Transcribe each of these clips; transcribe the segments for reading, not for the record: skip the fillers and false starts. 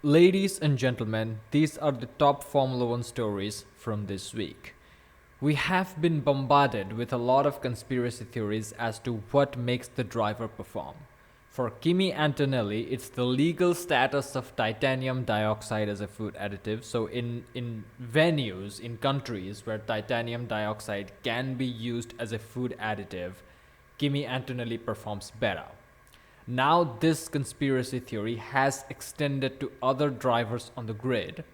Ladies and gentlemen, these are the top Formula One stories from this week. We have been bombarded with a lot of conspiracy theories as to what makes the driver perform. For Kimi Antonelli, it's the legal status of titanium dioxide as a food additive. So, in venues, in countries where titanium dioxide can be used as a food additive, Kimi Antonelli performs better. Now, this conspiracy theory has extended to other drivers on the grid.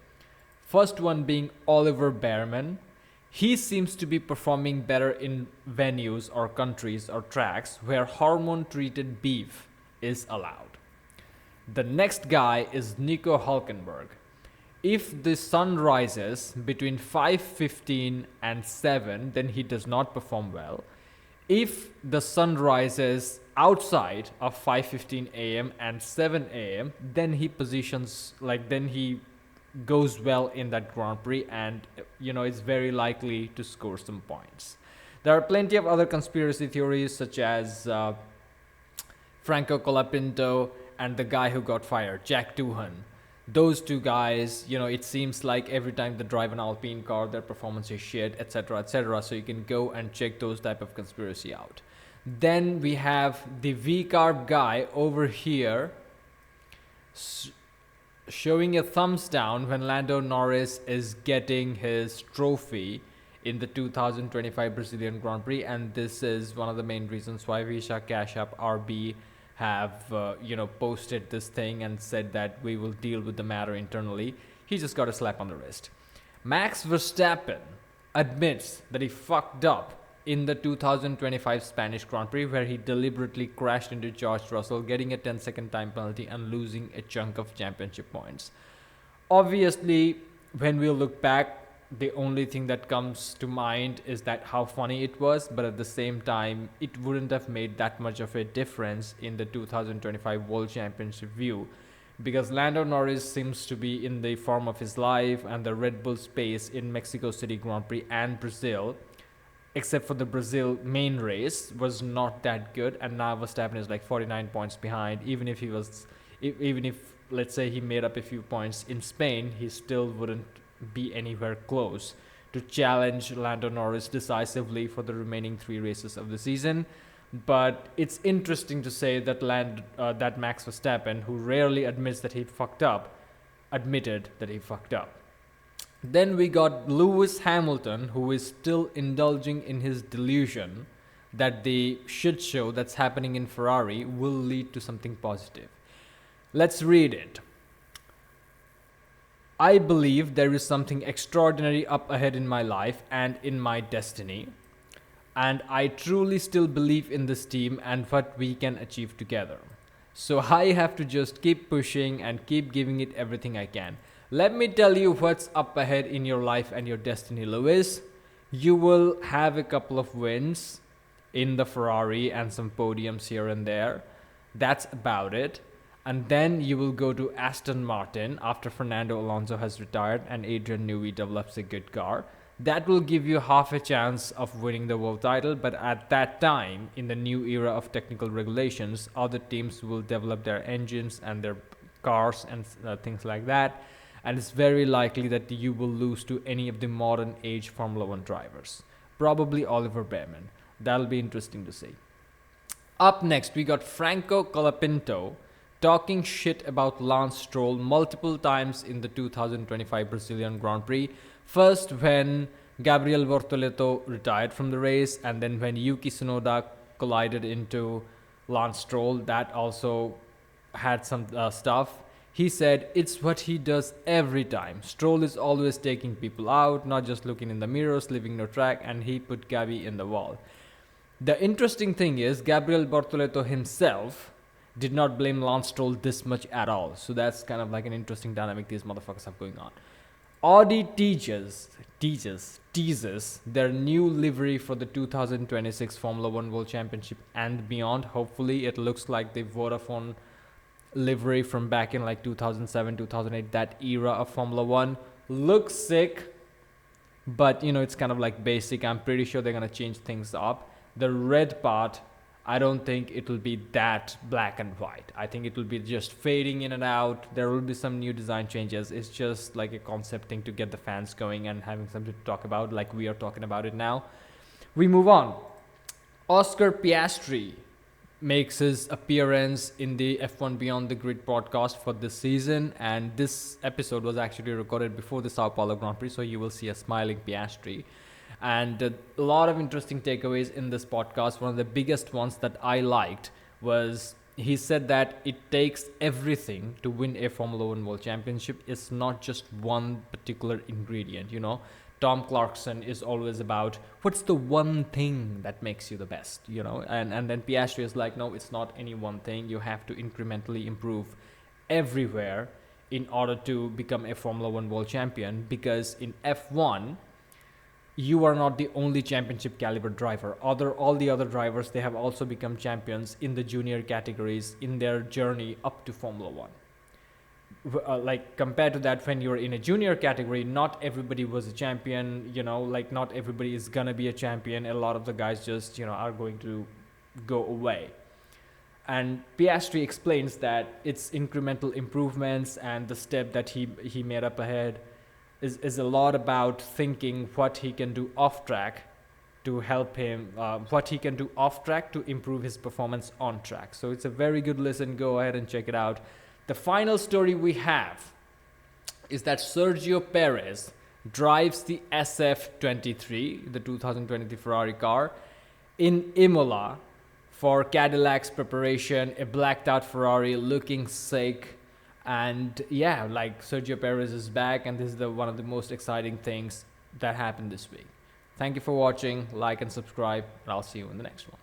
First one being Oliver Behrman. He seems to be performing better in venues or countries or tracks where hormone treated beef is allowed. The next guy is Nico Hulkenberg. If the sun rises between 5:15 and 7, then he does not perform well. If the sun rises outside of 5:15 a.m. and 7 a.m., then he goes well in that Grand Prix, and it's very likely to score some points. There are plenty of other conspiracy theories such as Franco Colapinto and the guy who got fired, Jack Doohan. Those two guys, it seems like every time they drive an Alpine car, their performance is shit, etc., etc. So you can go and check those type of conspiracy out. Then we have the V-carb guy over here showing a thumbs down when Lando Norris is getting his trophy in the 2025 Brazilian Grand Prix, and this is one of the main reasons why Visha Cash App RB have posted this thing and said that we will deal with the matter internally. He just got a slap on the wrist. Max Verstappen admits that he fucked up in the 2025 Spanish Grand Prix, where he deliberately crashed into George Russell, getting a 10-second time penalty and losing a chunk of championship points. Obviously, when we look back, the only thing that comes to mind is that how funny it was, but at the same time, it wouldn't have made that much of a difference in the 2025 World Championship view, because Lando Norris seems to be in the form of his life, and the Red Bull space in Mexico City Grand Prix and Brazil, except for the Brazil main race, was not that good, and now Verstappen is like 49 points behind. Even if let's say he made up a few points in Spain, he still wouldn't be anywhere close to challenge Lando Norris decisively for the remaining 3 races of the season. But it's interesting to say that that Max Verstappen, who rarely admits that he fucked up, admitted that he fucked up. Then we got Lewis Hamilton, who is still indulging in his delusion that the shit show that's happening in Ferrari will lead to something positive. Let's read it. I believe there is something extraordinary up ahead in my life and in my destiny. And I truly still believe in this team and what we can achieve together. So I have to just keep pushing and keep giving it everything I can. Let me tell you what's up ahead in your life and your destiny, Lewis. You will have a couple of wins in the Ferrari and some podiums here and there. That's about it. And then you will go to Aston Martin after Fernando Alonso has retired and Adrian Newey develops a good car. That will give you half a chance of winning the world title, but at that time, in the new era of technical regulations, other teams will develop their engines and their cars and things like that. And it's very likely that you will lose to any of the modern age Formula One drivers. Probably Oliver Behrman. That'll be interesting to see. Up next, we got Franco Colapinto talking shit about Lance Stroll multiple times in the 2025 Brazilian Grand Prix. First, when Gabriel Bortoleto retired from the race, and then when Yuki Tsunoda collided into Lance Stroll, that also had some stuff. He said it's what he does every time. Stroll is always taking people out, not just looking in the mirrors, leaving no track, and he put Gabi in the wall. The interesting thing is, Gabriel Bortoleto himself did not blame Lance Stroll this much at all. So that's kind of like an interesting dynamic these motherfuckers have going on. Audi teases their new livery for the 2026 Formula One World Championship and beyond. Hopefully it looks like the Vodafone livery from back in like 2007, 2008, that era of Formula One. Looks sick, but it's kind of like basic. I'm pretty sure they're going to change things up. The red part, I don't think it will be that black and white. I think it will be just fading in and out. There will be some new design changes. It's just like a concept thing to get the fans going and having something to talk about, like we are talking about it now. We move on. Oscar Piastri makes his appearance in the F1 Beyond the Grid podcast for this season, and this episode was actually recorded before the Sao Paulo Grand Prix, so you will see a smiling Piastri. And a lot of interesting takeaways in this podcast. One of the biggest ones that I liked was he said that it takes everything to win a Formula One World Championship. It's not just one particular ingredient, you know. Tom Clarkson is always about what's the one thing that makes you the best, you know, and then Piastri is like, no, it's not any one thing. You have to incrementally improve everywhere in order to become a Formula One World Champion, because in F1, you are not the only championship caliber driver. All the other drivers, they have also become champions in the junior categories in their journey up to Formula One. Like compared to that, when you're in a junior category, not everybody was a champion, you know, like not everybody is gonna be a champion. A lot of the guys just, you know, are going to go away. And Piastri explains that it's incremental improvements, and the step that he made up ahead is a lot about thinking what he can do off track to help him, what he can do off track to improve his performance on track. So it's a very good listen. Go ahead and check it out. The final story we have is that Sergio Perez drives the SF23, the 2023 Ferrari car, in Imola for Cadillac's preparation, a blacked out Ferrari looking sick. And yeah, like Sergio Perez is back, and this is one of the most exciting things that happened this week. Thank you for watching. Like and subscribe, and I'll see you in the next one.